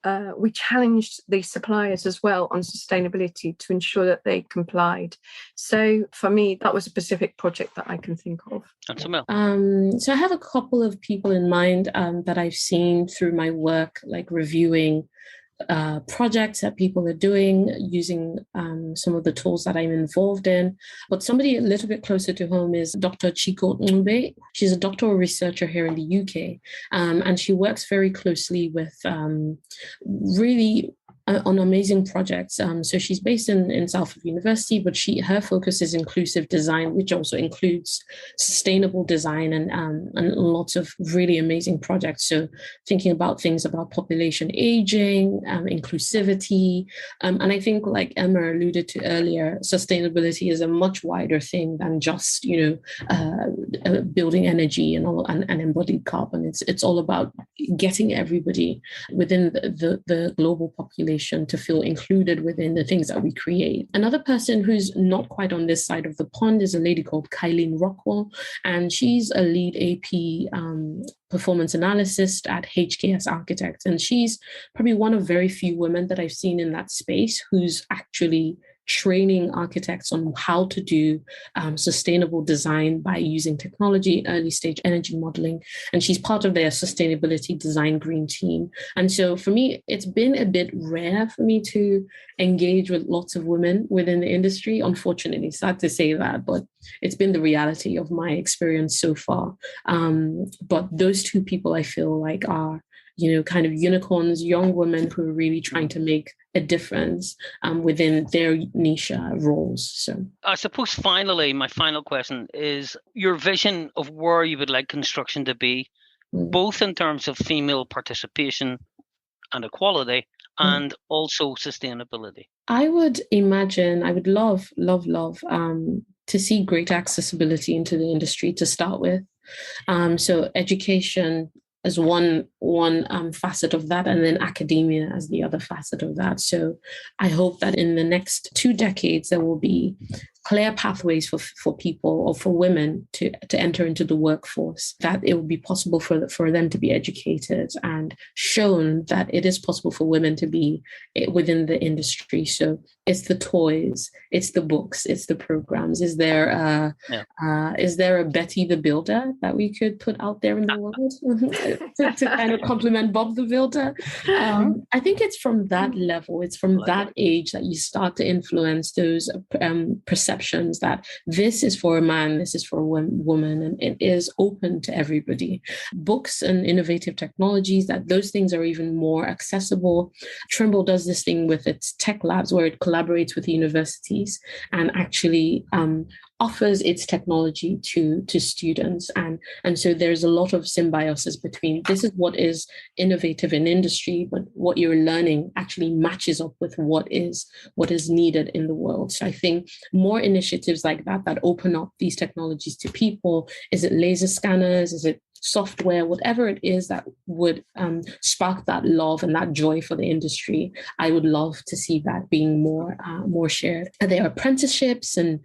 challenged the suppliers as well on sustainability to ensure that they complied. So for me, that was a specific project that I can think of. So I have a couple of people in mind that I've seen through my work, like reviewing projects that people are doing using some of the tools that I'm involved in. But somebody a little bit closer to home is Dr. Chiko Mbe. She's a doctoral researcher here in the UK, and she works very closely with really on amazing projects. So she's based in Salford University, but her focus is inclusive design, which also includes sustainable design and lots of really amazing projects. So thinking about things about population aging, inclusivity. And I think, like Emma alluded to earlier, sustainability is a much wider thing than just, building energy and embodied carbon. It's all about getting everybody within the global population to feel included within the things that we create. Another person who's not quite on this side of the pond is a lady called Kylene Rockwell, and she's a lead AP performance analyst at HKS Architects. And she's probably one of very few women that I've seen in that space who's actually training architects on how to do sustainable design by using technology, early stage energy modeling. And she's part of their sustainability design green team. And so for me, it's been a bit rare for me to engage with lots of women within the industry. Unfortunately, sad to say that, but it's been the reality of my experience so far. But those two people I feel like are kind of unicorns, young women who are really trying to make a difference within their niche roles. So I suppose finally, my final question is your vision of where you would like construction to be, both in terms of female participation and equality and also sustainability. I would love to see greater accessibility into the industry to start with. So education as one facet of that, and then academia as the other facet of that. So I hope that in the next 2 decades, there will be clear pathways for people or for women to enter into the workforce, that it will be possible for them to be educated and shown that it is possible for women to be within the industry. So it's the toys, it's the books, it's the programs. Is there a Betty the Builder that we could put out there in the world to kind of complement Bob the Builder? I think it's from that level, it's from that age that you start to influence those perceptions that this is for a man, this is for a woman, and it is open to everybody. Books and innovative technologies, that those things are even more accessible. Trimble does this thing with its tech labs where it collaborates with universities and actually offers its technology to students. And so there's a lot of symbiosis between this is what is innovative in industry, but what you're learning actually matches up with what is needed in the world. So I think more initiatives like that open up these technologies to people. Is it laser scanners? Is it software? Whatever it is that would spark that love and that joy for the industry, I would love to see that being more shared. There are apprenticeships and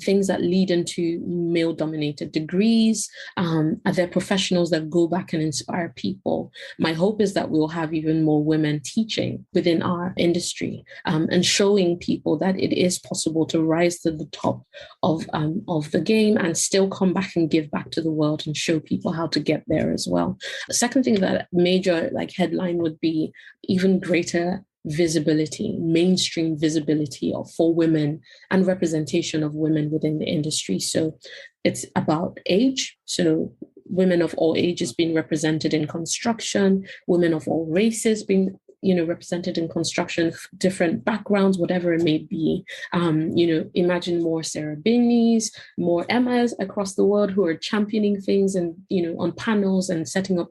things that lead into male-dominated degrees. Are there professionals that go back and inspire people? My hope is that we'll have even more women teaching within our industry and showing people that it is possible to rise to the top of the game and still come back and give back to the world and show people how to get there as well. The second thing, that major headline would be even greater visibility, mainstream visibility for women and representation of women within the industry. So it's about age. So women of all ages being represented in construction, women of all races being represented in construction, different backgrounds, whatever it may be. Imagine more Sarah Binneys, more Emmas across the world who are championing things and, on panels and setting up,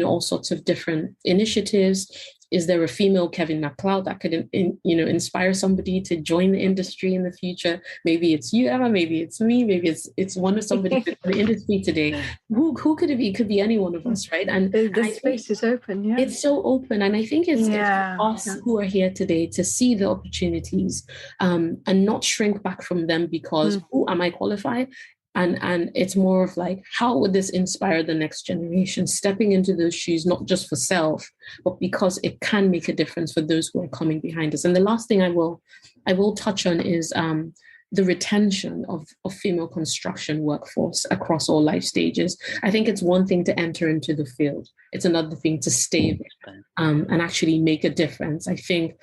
all sorts of different initiatives. Is there a female Kevin MacLeod that could, inspire somebody to join the industry in the future? Maybe it's you, Emma. Maybe it's me.Maybe it's one of somebody in the industry today. Who could it be? It could be any one of us, right? And the space is open. Yeah, it's so open, and I think it's us who are here today to see the opportunities and not shrink back from them because am I qualified? And it's more of how would this inspire the next generation, stepping into those shoes, not just for self, but because it can make a difference for those who are coming behind us. And the last thing I will touch on is the retention of female construction workforce across all life stages. I think it's one thing to enter into the field. It's another thing to stay there and actually make a difference. I think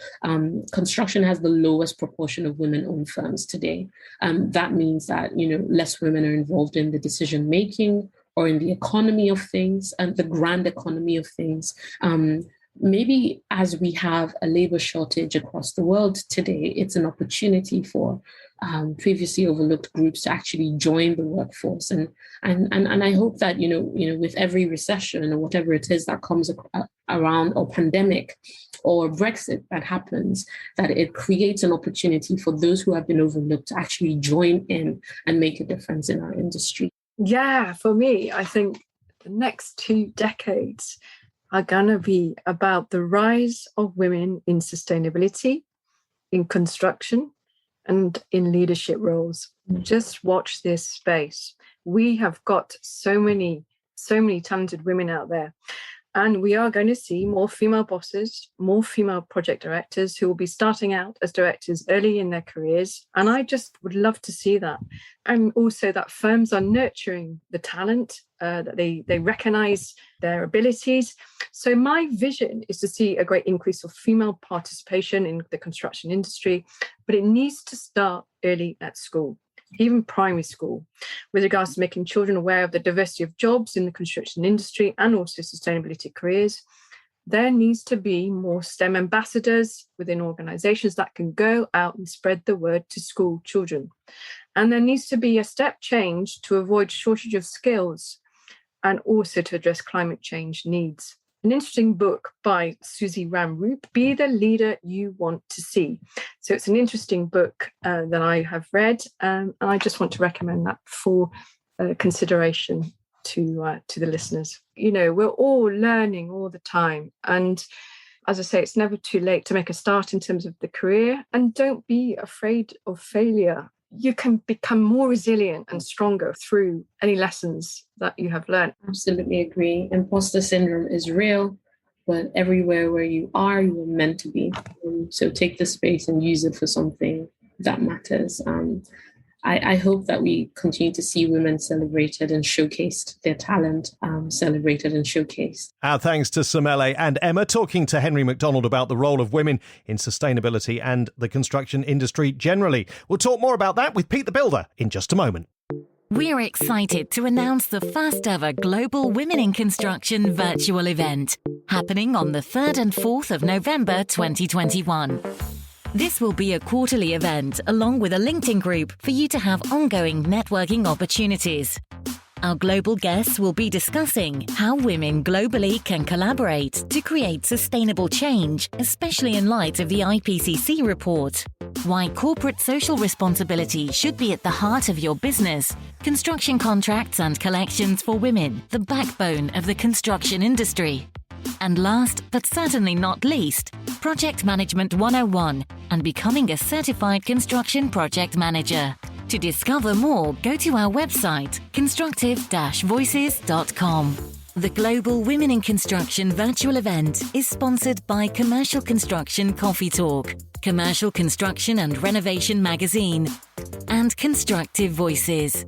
construction has the lowest proportion of women-owned firms today. That means that, less women are involved in the decision-making or in the economy of things and the grand economy of things. Maybe as we have a labor shortage across the world today, it's an opportunity for previously overlooked groups to actually join the workforce. And I hope that, with every recession or whatever it is that comes around, or pandemic or Brexit that happens, that it creates an opportunity for those who have been overlooked to actually join in and make a difference in our industry. Yeah, for me, I think the next 2 decades are going to be about the rise of women in sustainability, in construction, and in leadership roles. Just watch this space. We have got so many talented women out there. And we are going to see more female bosses, more female project directors who will be starting out as directors early in their careers. And I just would love to see that. And also that firms are nurturing the talent, that they recognize their abilities. So my vision is to see a great increase of female participation in the construction industry, but it needs to start early at school, even primary school, with regards to making children aware of the diversity of jobs in the construction industry and also sustainability careers. There needs to be more STEM ambassadors within organizations that can go out and spread the word to school children. And there needs to be a step change to avoid shortage of skills and also to address climate change needs. An interesting book by Susie Ramroop, Be the Leader You Want to See. So it's an interesting book that I have read, and I just want to recommend that for consideration to the listeners. We're all learning all the time. And as I say, it's never too late to make a start in terms of the career, and don't be afraid of failure. You can become more resilient and stronger through any lessons that you have learned. Absolutely agree. Imposter syndrome is real, but everywhere where you are meant to be. So take the space and use it for something that matters. I hope that we continue to see women celebrated and showcased, their talent celebrated and showcased. Our thanks to Samele and Emma, talking to Henry McDonald about the role of women in sustainability and the construction industry generally. We'll talk more about that with Pete the Builder in just a moment. We're excited to announce the first ever Global Women in Construction virtual event, happening on the 3rd and 4th of November 2021. This will be a quarterly event along with a LinkedIn group for you to have ongoing networking opportunities. Our global guests will be discussing how women globally can collaborate to create sustainable change, especially in light of the IPCC report. Why corporate social responsibility should be at the heart of your business. Construction contracts and collections for women, the backbone of the construction industry. And last, but certainly not least, Project Management 101 and becoming a certified construction project manager. To discover more, go to our website, constructive-voices.com. The Global Women in Construction virtual event is sponsored by Commercial Construction Coffee Talk, Commercial Construction and Renovation Magazine, and Constructive Voices.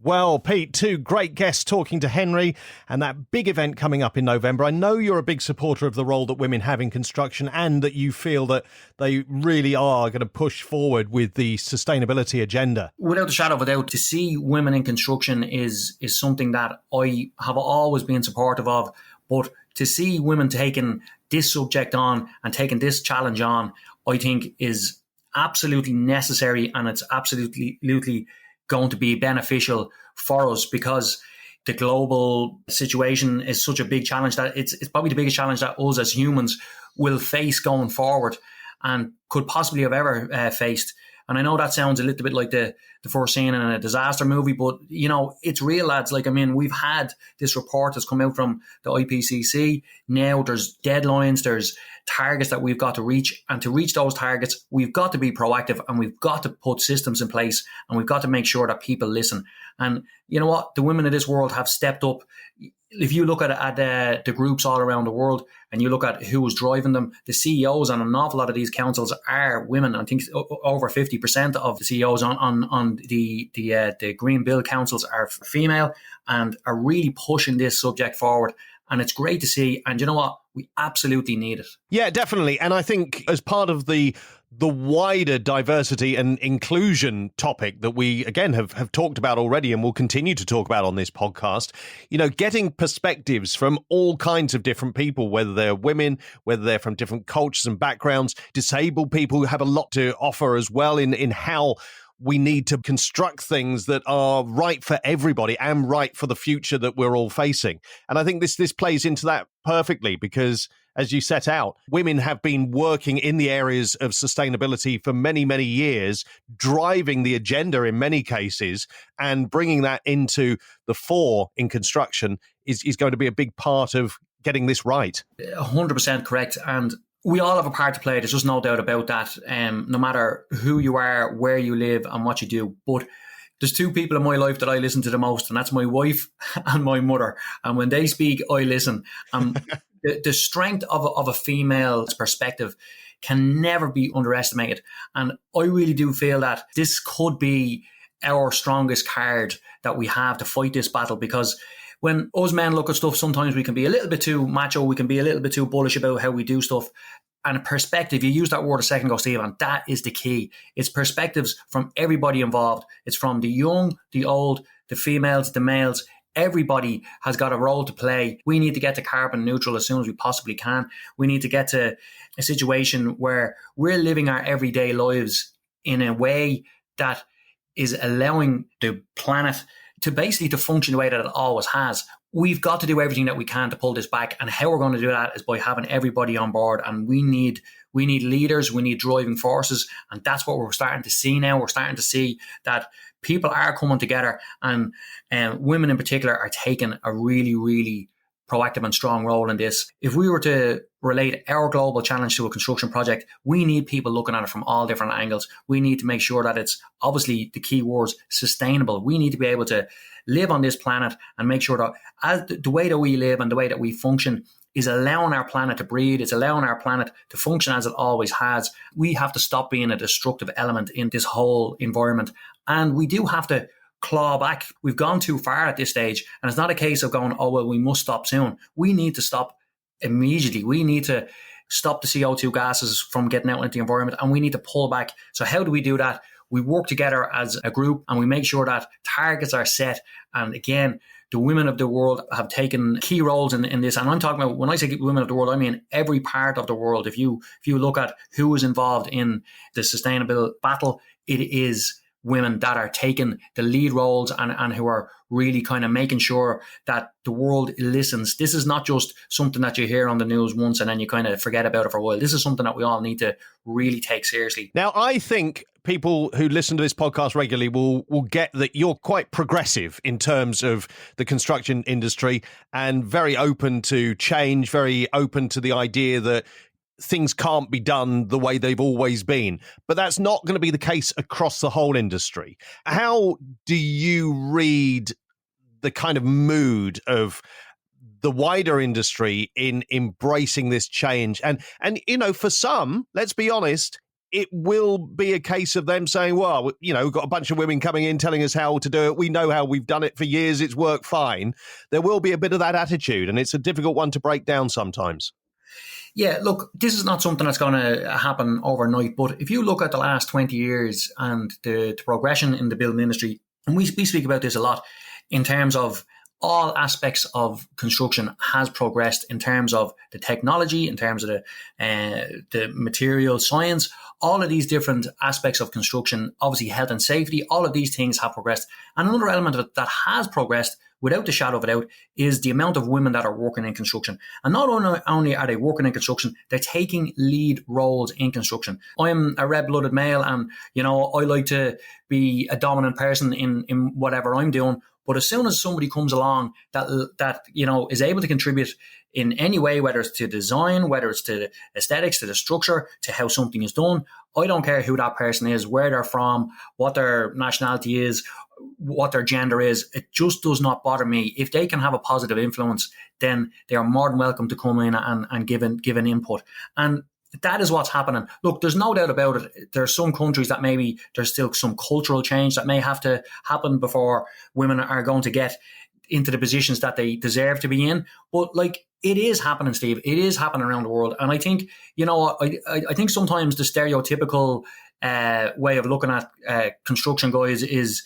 Well, Pete, two great guests talking to Henry and that big event coming up in November. I know you're a big supporter of the role that women have in construction and that you feel that they really are going to push forward with the sustainability agenda. Without a shadow of a doubt, to see women in construction is something that I have always been supportive of. But to see women taking this subject on and taking this challenge on, I think is absolutely necessary, and it's absolutely going to be beneficial for us, because the global situation is such a big challenge that it's probably the biggest challenge that us as humans will face going forward and could possibly have ever faced. And I know that sounds a little bit like the first scene in a disaster movie, but, you know, it's real, lads. Like, I mean, we've had this report that's come out from the IPCC. Now there's deadlines, there's targets that we've got to reach. And to reach those targets, we've got to be proactive, and we've got to put systems in place, and we've got to make sure that people listen. And you know what? The women of this world have stepped up. If you look at the groups all around the world and you look at who is driving them, the CEOs on an awful lot of these councils are women. I think over 50% of the CEOs on the Green Bill councils are female and are really pushing this subject forward. And it's great to see. And you know what? We absolutely need it. Yeah, definitely. And I think as part of the wider diversity and inclusion topic that we, again, have talked about already and will continue to talk about on this podcast, you know, getting perspectives from all kinds of different people, whether they're women, whether they're from different cultures and backgrounds, disabled people who have a lot to offer as well in how we need to construct things that are right for everybody and right for the future that we're all facing. And I think this plays into that perfectly because, as you set out, women have been working in the areas of sustainability for many, many years, driving the agenda in many cases, and bringing that into the fore in construction is going to be a big part of getting this right. 100% correct. And we all have a part to play. There's just no doubt about that. No matter who you are, where you live and what you do. But there's two people in my life that I listen to the most, and that's my wife and my mother. And when they speak, I listen. The strength of a female's perspective can never be underestimated. And I really do feel that this could be our strongest card that we have to fight this battle, because when us men look at stuff, sometimes we can be a little bit too macho, we can be a little bit too bullish about how we do stuff. And perspective, you used that word a second ago, Steve, and that is the key. It's perspectives from everybody involved. It's from the young, the old, the females, the males. Everybody has got a role to play. We need to get to carbon neutral as soon as we possibly can. We need to get to a situation where we're living our everyday lives in a way that is allowing the planet to basically to function the way that it always has. We've got to do everything that we can to pull this back. And how we're going to do that is by having everybody on board. And we need leaders, we need driving forces. And that's what we're starting to see now. We're starting to see that people are coming together, and women in particular are taking a really, really proactive and strong role in this. If we were to relate our global challenge to a construction project, we need people looking at it from all different angles. We need to make sure that it's, obviously the key words, sustainable. We need to be able to live on this planet and make sure that as the way that we live and the way that we function is allowing our planet to breathe. It's allowing our planet to function as it always has. We have to stop being a destructive element in this whole environment. And we do have to claw back. We've gone too far at this stage. And it's not a case of going, oh, well, we must stop soon. We need to stop immediately. We need to stop the CO2 gases from getting out into the environment, and we need to pull back. So how do we do that? We work together as a group, and we make sure that targets are set. And again, the women of the world have taken key roles in this. And I'm talking about, when I say women of the world, I mean every part of the world. If you look at who is involved in the sustainable battle, it is women that are taking the lead roles and who are really kind of making sure that the world listens. This is not just something that you hear on the news once and then you kind of forget about it for a while. This is something that we all need to really take seriously. Now, I think people who listen to this podcast regularly will get that you're quite progressive in terms of the construction industry and very open to change, very open to the idea that things can't be done the way they've always been. But that's not going to be the case across the whole industry. How do you read the kind of mood of the wider industry in embracing this change? And you know, for some, let's be honest, it will be a case of them saying, well, you know, we've got a bunch of women coming in telling us how to do it. We know how we've done it for years. It's worked fine. There will be a bit of that attitude, and it's a difficult one to break down sometimes. Yeah, look, this is not something that's going to happen overnight. But if you look at the last 20 years and the progression in the building industry, and we speak about this a lot in terms of all aspects of construction has progressed in terms of the technology, in terms of the material science, all of these different aspects of construction, obviously health and safety, all of these things have progressed. And another element of it that has progressed without the shadow of a doubt is the amount of women that are working in construction. And not only are they working in construction, they're taking lead roles in construction. I'm a red-blooded male and, you know, I like to be a dominant person in whatever I'm doing. But as soon as somebody comes along that you know is able to contribute in any way, whether it's to design, whether it's to the aesthetics, to the structure, to how something is done, I don't care who that person is, where they're from, what their nationality is, what their gender is. It just does not bother me. If they can have a positive influence, then they are more than welcome to come in and give an input. And that is what's happening. Look, there's no doubt about it. There are some countries that maybe there's still some cultural change that may have to happen before women are going to get into the positions that they deserve to be in. But like, it is happening, Steve. It is happening around the world. And I think, you know, I think sometimes the stereotypical way of looking at construction guys is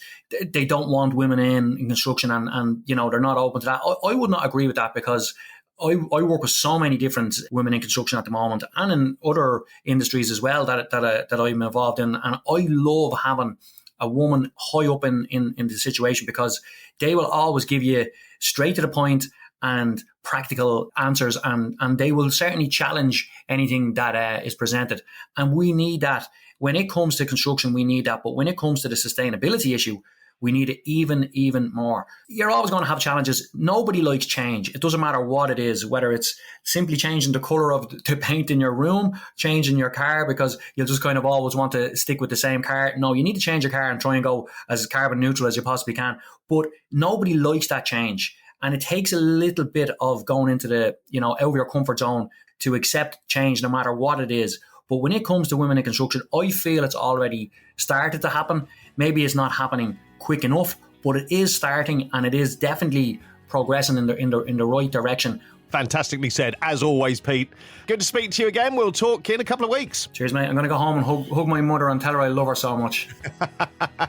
they don't want women in construction and, you know, they're not open to that. I would not agree with that because I work with so many different women in construction at the moment and in other industries as well that I'm involved in. And I love having a woman high up in the situation because they will always give you straight to the point and practical answers and they will certainly challenge anything that is presented. And we need that. When it comes to construction, we need that. But when it comes to the sustainability issue, we need it even more. You're always going to have challenges. Nobody likes change. It doesn't matter what it is, whether it's simply changing the color of the paint in your room, changing your car because you'll just kind of always want to stick with the same car. No, you need to change your car and try and go as carbon neutral as you possibly can. But nobody likes that change. And it takes a little bit of going into the, you know, out of your comfort zone to accept change no matter what it is. But when it comes to women in construction, I feel it's already started to happen. Maybe it's not happening quick enough, but it is starting and it is definitely progressing in the right direction. Fantastically said, as always, Pete. Good to speak to you again. We'll talk in a couple of weeks. Cheers, mate. I'm going to go home and hug my mother and tell her I love her so much.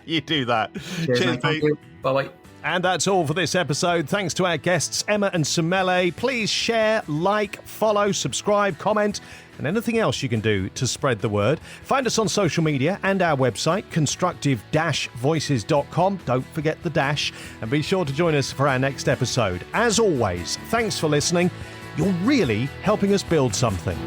You do that. Cheers, Pete. Bye-bye. And that's all for this episode. Thanks to our guests, Emma and Sumele. Please share, like, follow, subscribe, comment, and anything else you can do to spread the word. Find us on social media and our website, constructive-voices.com. Don't forget the dash. And be sure to join us for our next episode. As always, thanks for listening. You're really helping us build something.